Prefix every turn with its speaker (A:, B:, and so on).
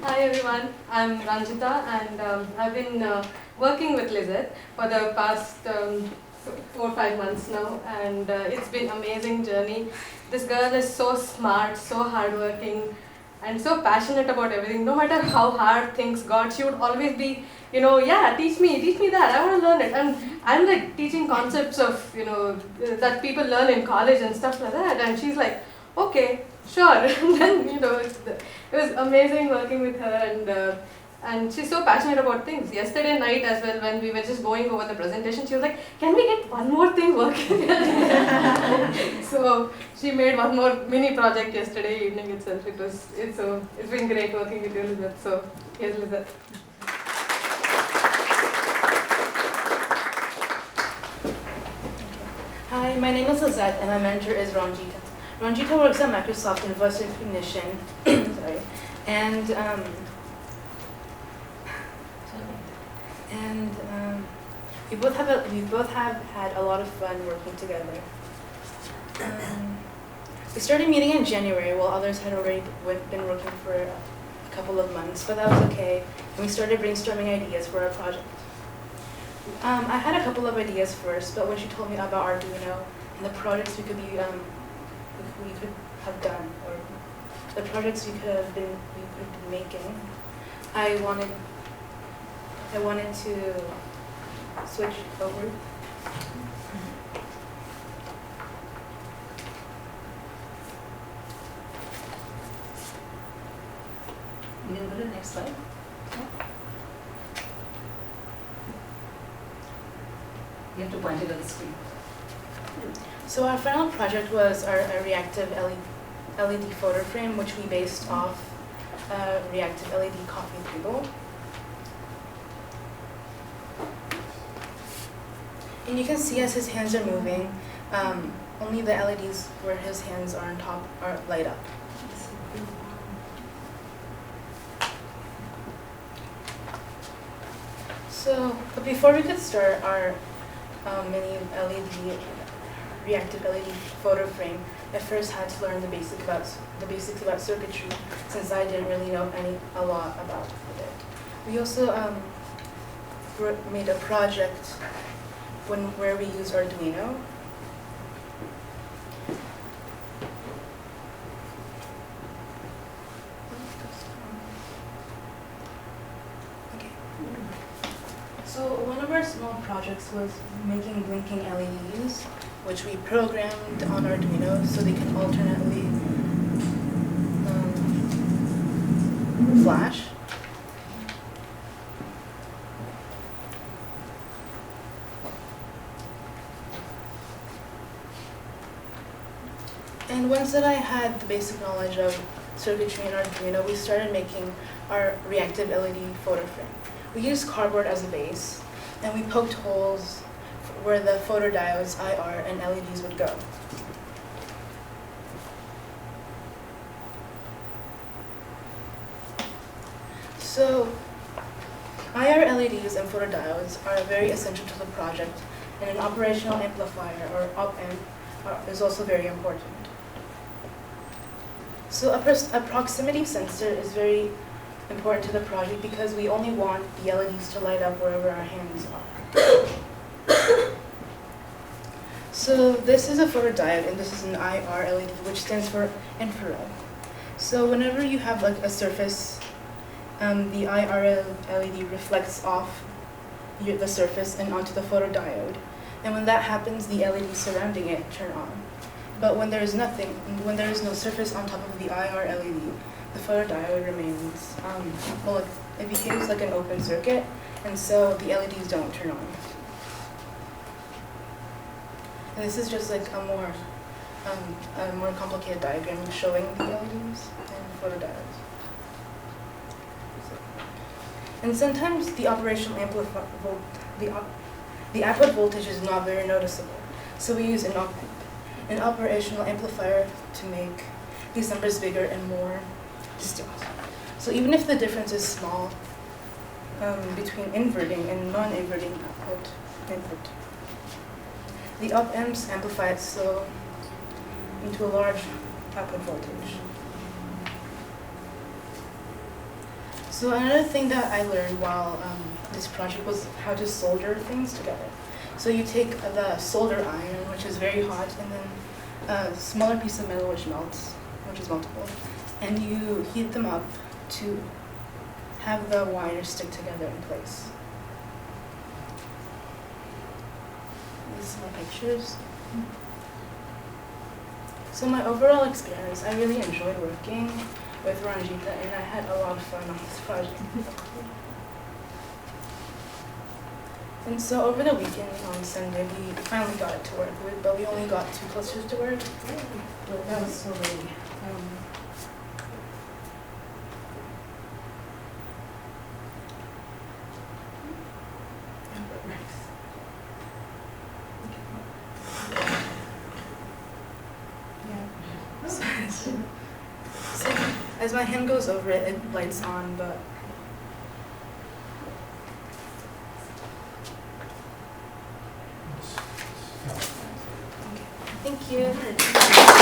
A: Hi everyone, I'm Ranjitha and I've been working with Lizeth for the past 4 or 5 months now, and it's been amazing journey. This girl is so smart, so hardworking and so passionate about everything. No matter how hard things got, she would always be, yeah, teach me that, I want to learn it. And I'm like teaching concepts of, that people learn in college and stuff like that, and she's like, okay, sure. And then, it was amazing working with her, and she's so passionate about things. Yesterday night as well, when we were just going over the presentation, she was like, can we get one more thing working? So she made one more mini project yesterday evening itself. It's been great working with you, Lizeth. So here's Lizeth.
B: Hi, my name is Lizeth and my mentor is Ranjitha. Ranjitha works at Microsoft in voice recognition, sorry, and we both have had a lot of fun working together. We started meeting in January while others had already been working for a couple of months, but that was okay. And we started brainstorming ideas for our project. I had a couple of ideas first, but when she told me about Arduino and the projects we could have done, or the projects we could be making, I wanted to switch over.
C: You can go to the next slide. You have to point it at the screen.
B: So our final project was our reactive LED photo frame, which we based off a reactive LED coffee table. And you can see as his hands are moving, only the LEDs where his hands are on top are light up. So, but before we could start our mini reactive LED photo frame, I first had to learn the basics about circuitry, since I didn't really know a lot about it. We also made a project where we use Arduino. So one of our small projects was making blinking LEDs, which we programmed on Arduino so they can alternately flash. And once that I had the basic knowledge of circuitry and Arduino, we started making our reactive LED photo frame. We used cardboard as a base, and we poked holes where the photodiodes, IR, and LEDs would go. So, IR LEDs and photodiodes are very essential to the project, and an operational amplifier, or op-amp, is also very important. So a proximity sensor is very important to the project because we only want the LEDs to light up wherever our hands are. So this is a photodiode and this is an IR LED, which stands for infrared. So whenever you have like a surface, the IR LED reflects off the surface and onto the photodiode. And when that happens, the LEDs surrounding it turn on. But when there is no surface on top of the IR LED, the photodiode remains, it behaves like an open circuit, and so the LEDs don't turn on. And this is just like a more complicated diagram showing the LEDs and photodiodes. And sometimes the operational amplifier, the output voltage is not very noticeable, so we use an op-amp, an operational amplifier, to make these numbers bigger and more distinct. So even if the difference is small between inverting and non-inverting input, the op-amps amplify it so into a large output voltage. So another thing that I learned while this project was how to solder things together. So you take the solder iron, which is very hot, and then a smaller piece of metal which melts, which is meltable, and you heat them up to have the wire stick together in place. These are my pictures. So my overall experience, I really enjoyed working with Ranjitha, and I had a lot of fun on this project. And so over the weekend on Sunday, we finally got it to work with, but we only got 2 clusters to work.
C: But that was so really,
B: So as my hand goes over it, it lights on, but thank you.